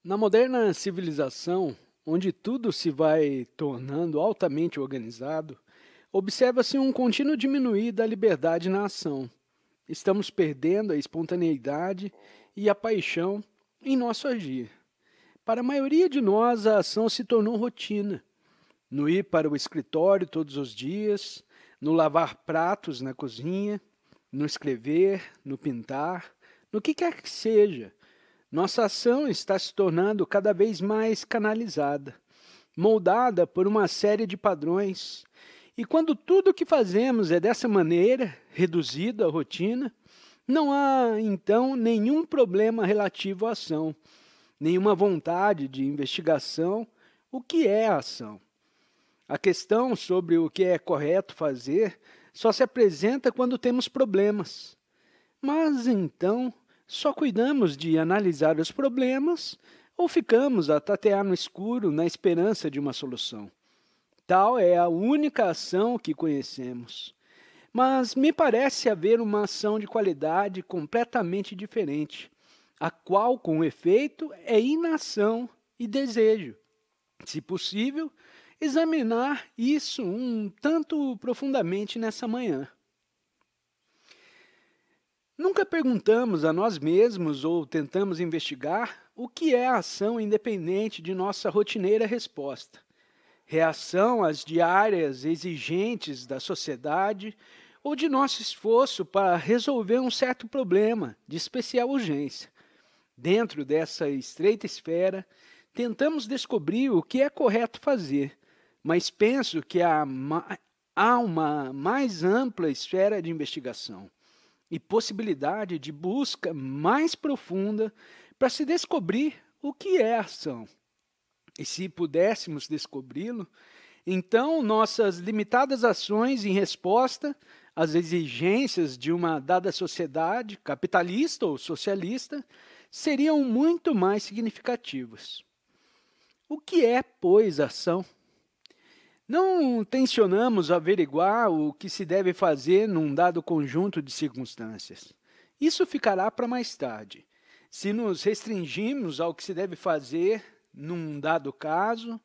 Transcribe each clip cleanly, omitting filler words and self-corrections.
Na moderna civilização, onde tudo se vai tornando altamente organizado, observa-se um contínuo diminuir da liberdade na ação. Estamos perdendo a espontaneidade e a paixão em nosso agir. Para a maioria de nós, a ação se tornou rotina. No ir para o escritório todos os dias, no lavar pratos na cozinha, no escrever, no pintar, no que quer que seja. Nossa ação está se tornando cada vez mais canalizada, moldada por uma série de padrões. E quando tudo o que fazemos é dessa maneira, reduzido à rotina, não há então nenhum problema relativo à ação, nenhuma vontade de investigação. O que é a ação? A questão sobre o que é correto fazer só se apresenta quando temos problemas. Mas então, só cuidamos de analisar os problemas ou ficamos a tatear no escuro na esperança de uma solução? Tal é a única ação que conhecemos. Mas me parece haver uma ação de qualidade completamente diferente, a qual, com efeito, é inação e desejo. Se possível, examinar isso um tanto profundamente nessa manhã. Nunca perguntamos a nós mesmos ou tentamos investigar o que é a ação independente de nossa rotineira resposta. Reação às diárias exigentes da sociedade ou de nosso esforço para resolver um certo problema de especial urgência. Dentro dessa estreita esfera, tentamos descobrir o que é correto fazer, mas penso que há uma mais ampla esfera de investigação e possibilidade de busca mais profunda para se descobrir o que é a ação. E se pudéssemos descobri-lo, então nossas limitadas ações em resposta às exigências de uma dada sociedade, capitalista ou socialista, seriam muito mais significativas. O que é, pois, ação? Não tensionamos averiguar o que se deve fazer num dado conjunto de circunstâncias. Isso ficará para mais tarde. Se nos restringimos ao que se deve fazer num dado caso,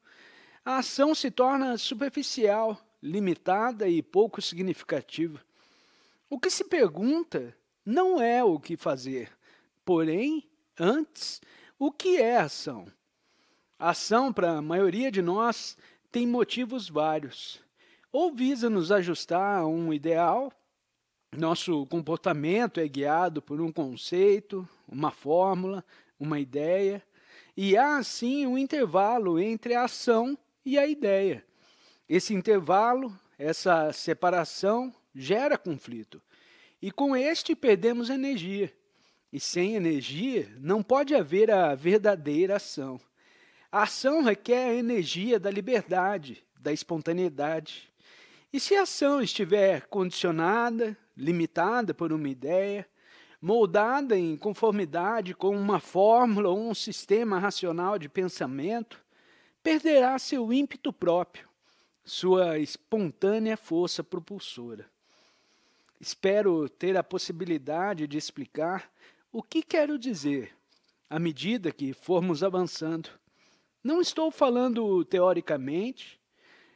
a ação se torna superficial, limitada e pouco significativa. O que se pergunta não é o que fazer, porém, antes, o que é ação? A ação, para a maioria de nós, tem motivos vários. Ou visa nos ajustar a um ideal, nosso comportamento é guiado por um conceito, uma fórmula, uma ideia, e há assim um intervalo entre a ação e a ideia. Esse intervalo, essa separação, gera conflito, e com este perdemos energia. E sem energia não pode haver a verdadeira ação. A ação requer a energia da liberdade, da espontaneidade. E se a ação estiver condicionada, limitada por uma ideia, moldada em conformidade com uma fórmula ou um sistema racional de pensamento, perderá seu ímpeto próprio, sua espontânea força propulsora. Espero ter a possibilidade de explicar o que quero dizer à medida que formos avançando. Não estou falando teoricamente,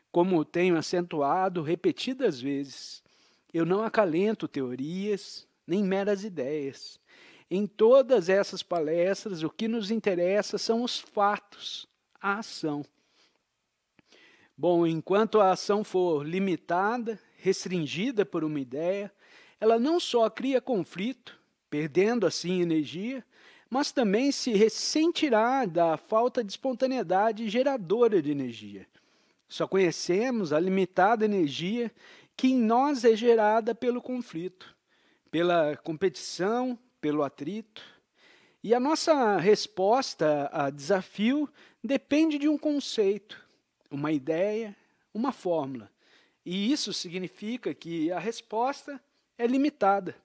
como tenho acentuado repetidas vezes. Eu não acalento teorias, nem meras ideias. Em todas essas palestras, o que nos interessa são os fatos, a ação. Bom, enquanto a ação for limitada, restringida por uma ideia, ela não só cria conflito, perdendo assim energia, mas também se ressentirá da falta de espontaneidade geradora de energia. Só conhecemos a limitada energia que em nós é gerada pelo conflito, pela competição, pelo atrito. E a nossa resposta a desafio depende de um conceito, uma ideia, uma fórmula. E isso significa que a resposta é limitada,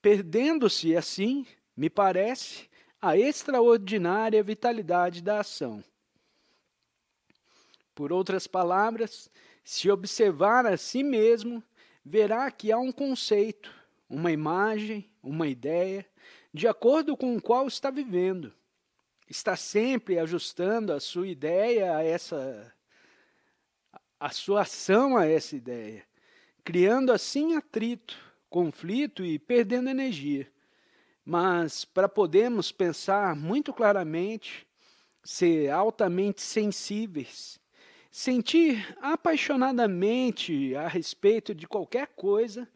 perdendo-se assim, me parece, a extraordinária vitalidade da ação. Por outras palavras, se observar a si mesmo, verá que há um conceito, uma imagem, uma ideia, de acordo com o qual está vivendo. está sempre ajustando a sua ideia a sua ação a essa ideia, criando assim atrito, conflito e perdendo energia. Mas para podermos pensar muito claramente, ser altamente sensíveis, sentir apaixonadamente a respeito de qualquer coisa,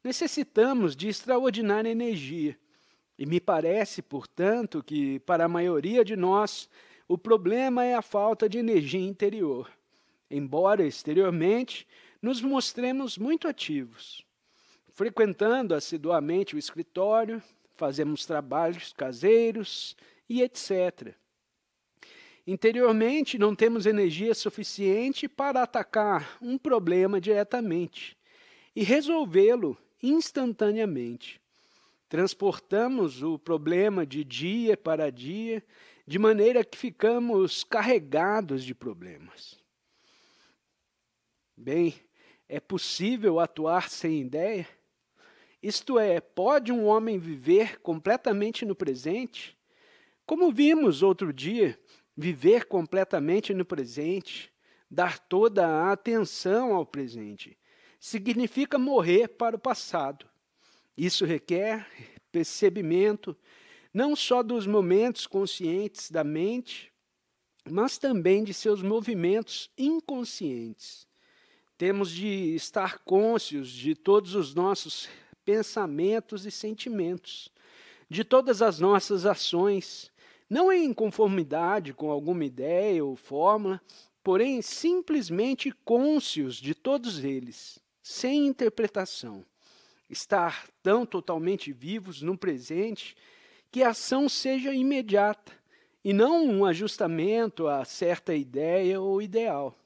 necessitamos de extraordinária energia. E me parece, portanto, que para a maioria de nós, o problema é a falta de energia interior, embora exteriormente nos mostremos muito ativos, frequentando assiduamente o escritório, fazemos trabalhos caseiros e etc. Interiormente, não temos energia suficiente para atacar um problema diretamente e resolvê-lo instantaneamente. Transportamos o problema de dia para dia, de maneira que ficamos carregados de problemas. Bem, é possível atuar sem ideia? Isto é, pode um homem viver completamente no presente? Como vimos outro dia, viver completamente no presente, dar toda a atenção ao presente, significa morrer para o passado. Isso requer percebimento não só dos momentos conscientes da mente, mas também de seus movimentos inconscientes. Temos de estar cônscios de todos os nossos pensamentos e sentimentos, de todas as nossas ações, não em conformidade com alguma ideia ou fórmula, porém simplesmente cônscios de todos eles, sem interpretação. Estar tão totalmente vivos no presente que a ação seja imediata e não um ajustamento a certa ideia ou ideal.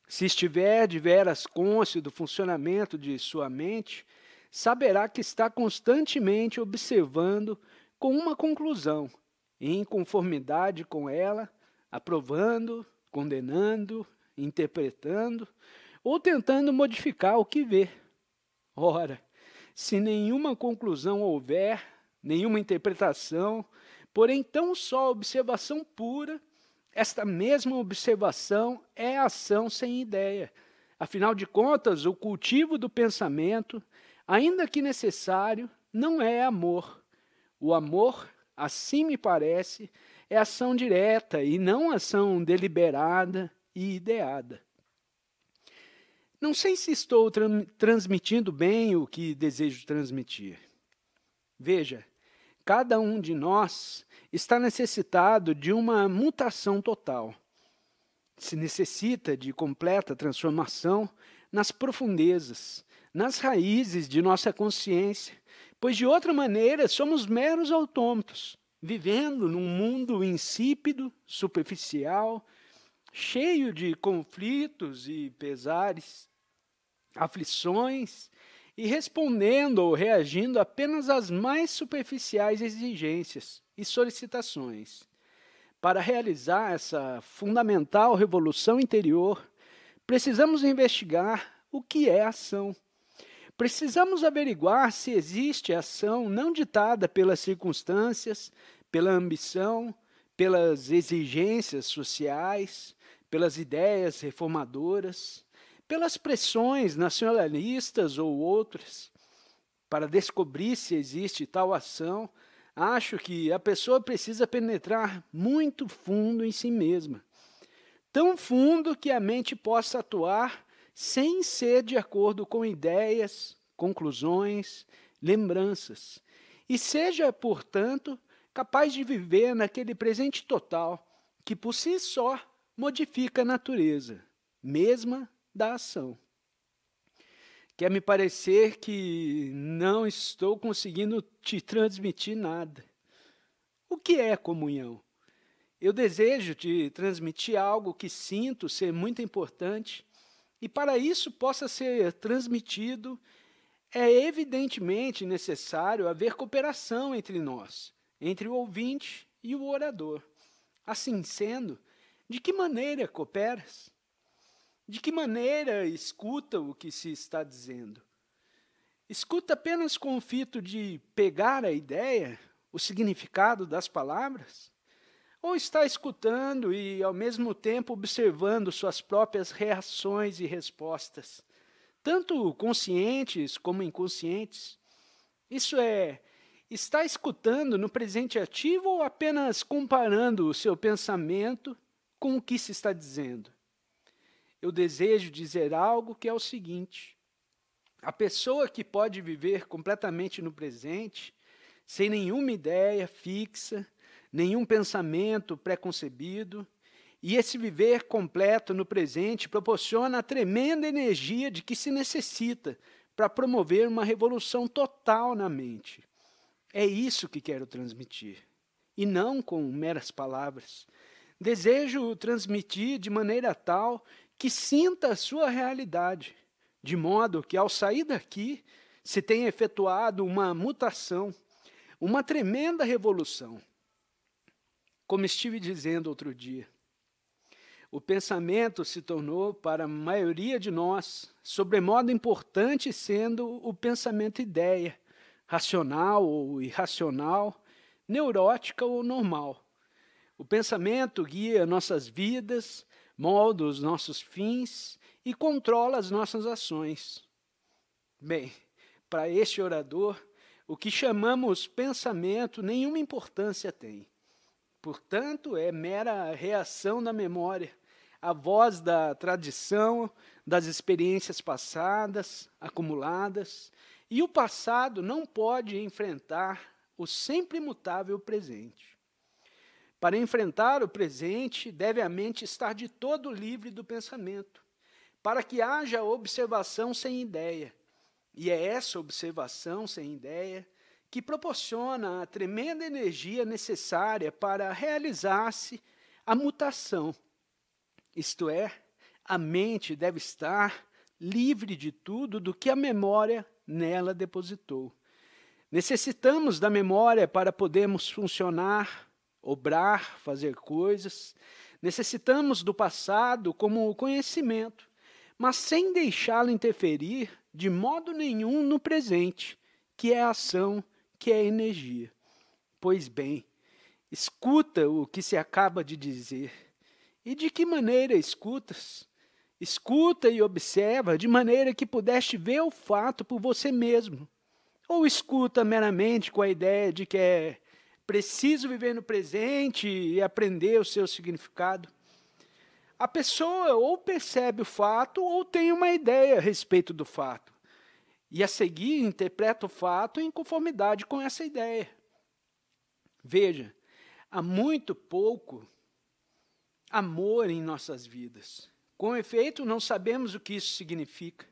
Se estiver de veras cônscio do funcionamento de sua mente, saberá que está constantemente observando com uma conclusão, em conformidade com ela, aprovando, condenando, interpretando ou tentando modificar o que vê. Ora, se nenhuma conclusão houver, nenhuma interpretação, porém tão só observação pura, esta mesma observação é ação sem ideia. Afinal de contas, o cultivo do pensamento, ainda que necessário, não é amor. O amor, assim me parece, é ação direta e não ação deliberada e ideada. Não sei se estou transmitindo bem o que desejo transmitir. Veja, cada um de nós está necessitado de uma mutação total. Se necessita de completa transformação nas profundezas, nas raízes de nossa consciência, pois de outra maneira somos meros autômatos, vivendo num mundo insípido, superficial, cheio de conflitos e pesares, aflições, e respondendo ou reagindo apenas às mais superficiais exigências e solicitações. Para realizar essa fundamental revolução interior, precisamos investigar o que é ação. Precisamos averiguar se existe ação não ditada pelas circunstâncias, pela ambição, pelas exigências sociais, pelas ideias reformadoras, pelas pressões nacionalistas ou outras. Para descobrir se existe tal ação, acho que a pessoa precisa penetrar muito fundo em si mesma. Tão fundo que a mente possa atuar sem ser de acordo com ideias, conclusões, lembranças. E seja, portanto, capaz de viver naquele presente total que por si só modifica a natureza, mesma da ação. Quer me parecer que não estou conseguindo te transmitir nada. O que é comunhão? Eu desejo te transmitir algo que sinto ser muito importante e para isso possa ser transmitido, é evidentemente necessário haver cooperação entre nós, entre o ouvinte e o orador. Assim sendo, de que maneira cooperas? De que maneira escuta o que se está dizendo? Escuta apenas com o fito de pegar a ideia, o significado das palavras? Ou está escutando e, ao mesmo tempo, observando suas próprias reações e respostas, tanto conscientes como inconscientes? Isso é, está escutando no presente ativo ou apenas comparando o seu pensamento com o que se está dizendo? Eu desejo dizer algo que é o seguinte: a pessoa que pode viver completamente no presente, sem nenhuma ideia fixa, nenhum pensamento preconcebido, e esse viver completo no presente proporciona a tremenda energia de que se necessita para promover uma revolução total na mente. É isso que quero transmitir, e não com meras palavras. Desejo transmitir de maneira tal que sinta a sua realidade, de modo que, ao sair daqui, se tenha efetuado uma mutação, uma tremenda revolução. Como estive dizendo outro dia, o pensamento se tornou, para a maioria de nós, sobremodo importante, sendo o pensamento ideia, racional ou irracional, neurótica ou normal. O pensamento guia nossas vidas, molda os nossos fins e controla as nossas ações. Bem, para este orador, o que chamamos pensamento nenhuma importância tem. Portanto, é mera reação da memória, a voz da tradição, das experiências passadas, acumuladas, e o passado não pode enfrentar o sempre imutável presente. Para enfrentar o presente, deve a mente estar de todo livre do pensamento, para que haja observação sem ideia. E é essa observação sem ideia que proporciona a tremenda energia necessária para realizar-se a mutação. Isto é, a mente deve estar livre de tudo do que a memória nela depositou. Necessitamos da memória para podermos funcionar, obrar, fazer coisas. Necessitamos do passado como conhecimento, mas sem deixá-lo interferir de modo nenhum no presente, que é a ação, que é a energia. Pois bem, escuta o que se acaba de dizer. E de que maneira escutas? Escuta e observa de maneira que pudeste ver o fato por você mesmo. Ou escuta meramente com a ideia de que é preciso viver no presente e aprender o seu significado? A pessoa ou percebe o fato ou tem uma ideia a respeito do fato. E a seguir interpreta o fato em conformidade com essa ideia. Veja, há muito pouco amor em nossas vidas. Com efeito, não sabemos o que isso significa.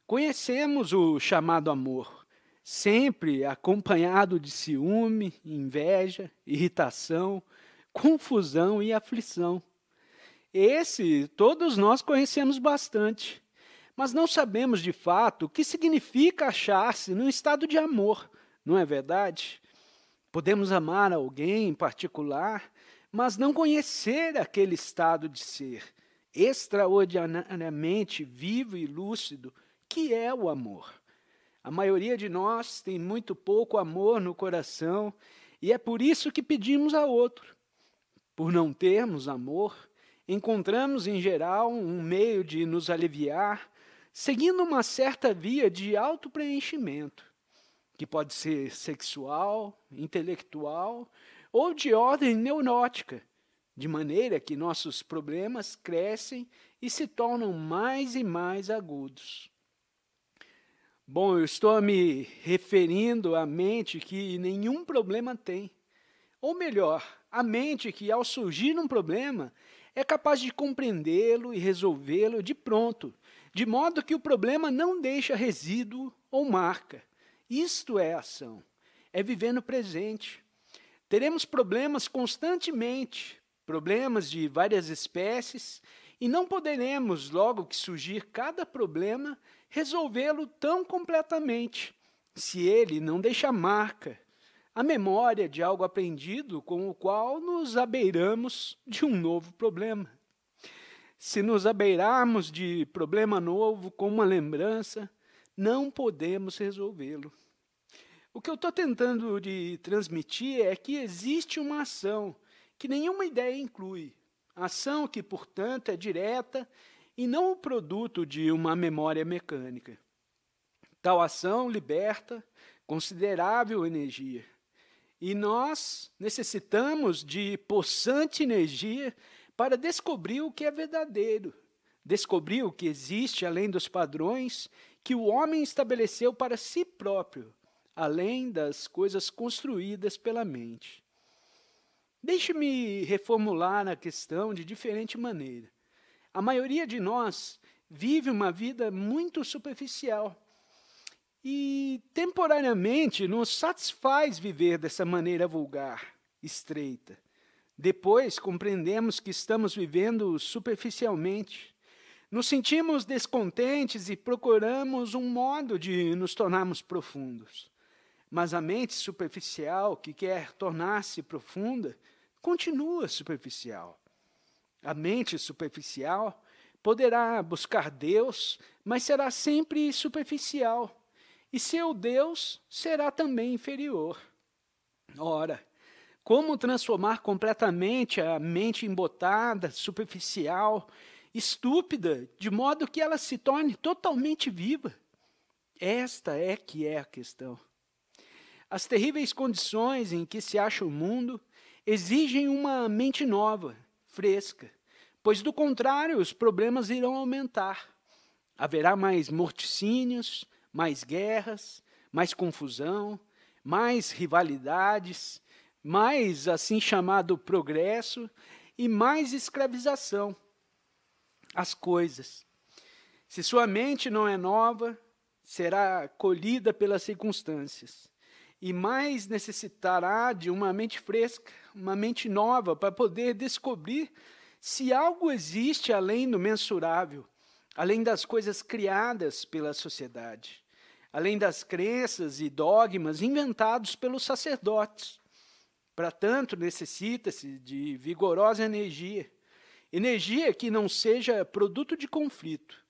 Conhecemos o chamado amor, sempre acompanhado de ciúme, inveja, irritação, confusão e aflição. Esse todos nós conhecemos bastante, mas não sabemos de fato o que significa achar-se num estado de amor, não é verdade? Podemos amar alguém em particular, mas não conhecer aquele estado de ser extraordinariamente vivo e lúcido que é o amor. A maioria de nós tem muito pouco amor no coração e é por isso que pedimos a outro. Por não termos amor, encontramos em geral um meio de nos aliviar, seguindo uma certa via de autopreenchimento, que pode ser sexual, intelectual ou de ordem neurótica, de maneira que nossos problemas crescem e se tornam mais e mais agudos. Bom, eu estou me referindo à mente que nenhum problema tem. Ou melhor, a mente que, ao surgir um problema, é capaz de compreendê-lo e resolvê-lo de pronto, de modo que o problema não deixa resíduo ou marca. Isto é ação, é viver no presente. Teremos problemas constantemente, problemas de várias espécies, e não poderemos, logo que surgir cada problema, resolvê-lo tão completamente, se ele não deixa marca, a memória de algo aprendido com o qual nos abeiramos de um novo problema. Se nos abeirarmos de problema novo com uma lembrança, não podemos resolvê-lo. O que eu estou tentando de transmitir é que existe uma ação que nenhuma ideia inclui. Ação que, portanto, é direta e não o produto de uma memória mecânica. Tal ação liberta considerável energia. E nós necessitamos de possante energia para descobrir o que é verdadeiro, descobrir o que existe além dos padrões que o homem estabeleceu para si próprio, além das coisas construídas pela mente. Deixe-me reformular a questão de diferente maneira. A maioria de nós vive uma vida muito superficial e, temporariamente, nos satisfaz viver dessa maneira vulgar, estreita. Depois, compreendemos que estamos vivendo superficialmente. Nos sentimos descontentes e procuramos um modo de nos tornarmos profundos. Mas a mente superficial, que quer tornar-se profunda, continua superficial. A mente superficial poderá buscar Deus, mas será sempre superficial. E seu Deus será também inferior. Ora, como transformar completamente a mente embotada, superficial, estúpida, de modo que ela se torne totalmente viva? Esta é que é a questão. As terríveis condições em que se acha o mundo exigem uma mente nova, fresca, pois, do contrário, os problemas irão aumentar. Haverá mais morticínios, mais guerras, mais confusão, mais rivalidades, mais assim chamado progresso e mais escravização. As coisas. Se sua mente não é nova, será colhida pelas circunstâncias. E mais necessitará de uma mente fresca, uma mente nova, para poder descobrir se algo existe além do mensurável, além das coisas criadas pela sociedade, além das crenças e dogmas inventados pelos sacerdotes. Para tanto, necessita-se de vigorosa energia, energia que não seja produto de conflito,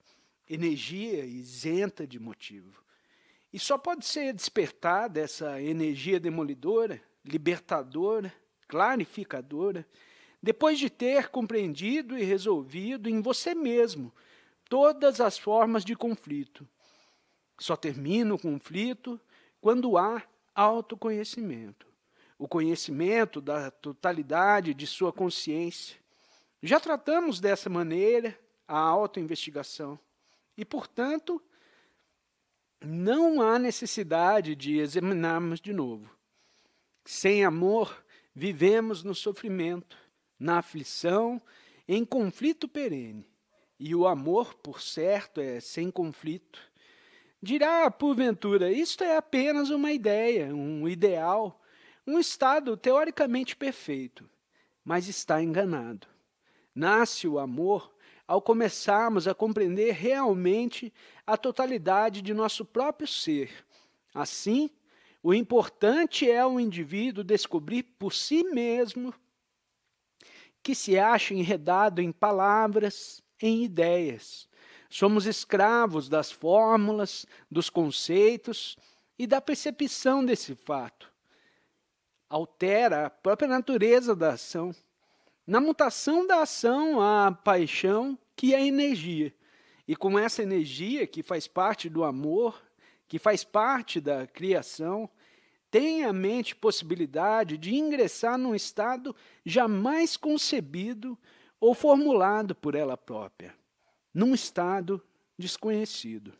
energia isenta de motivo. E só pode ser despertada essa energia demolidora, libertadora, clarificadora, depois de ter compreendido e resolvido em você mesmo todas as formas de conflito. Só termina o conflito quando há autoconhecimento, o conhecimento da totalidade de sua consciência. Já tratamos dessa maneira a autoinvestigação e, portanto, não há necessidade de examinarmos de novo. Sem amor, vivemos no sofrimento, na aflição, em conflito perene. E o amor, por certo, é sem conflito. Dirá, porventura, isto é apenas uma ideia, um ideal, um estado teoricamente perfeito, mas está enganado. Nasce o amor ao começarmos a compreender realmente a totalidade de nosso próprio ser. Assim, o importante é o indivíduo descobrir por si mesmo que se acha enredado em palavras, em ideias. Somos escravos das fórmulas, dos conceitos e da percepção desse fato. Altera a própria natureza da ação. Na mutação da ação, há a paixão, que é energia. E com essa energia, que faz parte do amor, que faz parte da criação, tem a mente possibilidade de ingressar num estado jamais concebido ou formulado por ela própria, num estado desconhecido.